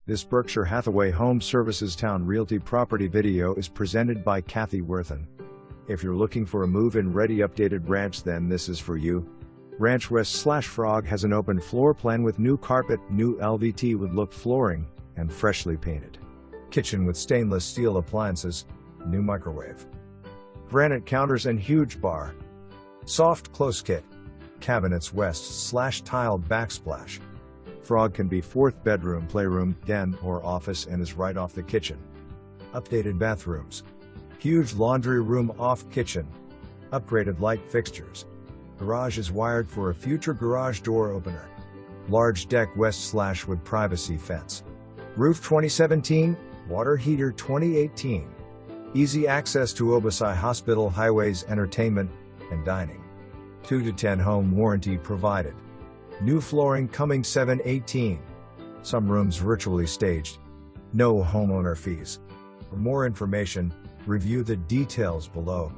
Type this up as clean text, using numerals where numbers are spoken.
This Berkshire Hathaway Home Services Towne Realty property video is presented by Kathy Worthen. If you're looking for a move-in ready updated ranch, then this is for you. Ranch West/Frog has an open floor plan with new carpet, new LVT wood look flooring, and freshly painted kitchen with stainless steel appliances, new microwave, granite counters and huge bar. Soft close kit. Cabinets West/tiled backsplash. Frog can be fourth bedroom, playroom, den, or office and is right off the kitchen. Updated bathrooms. Huge laundry room off kitchen. Upgraded light fixtures. Garage is wired for a future garage door opener. Large deck West/wood privacy fence. Roof 2017, water heater 2018. Easy access to Obici Hospital, highways, entertainment, and dining. 2 to 10 home warranty provided. New flooring coming 7/18. Some rooms virtually staged. No homeowner fees. For more information, review the details below.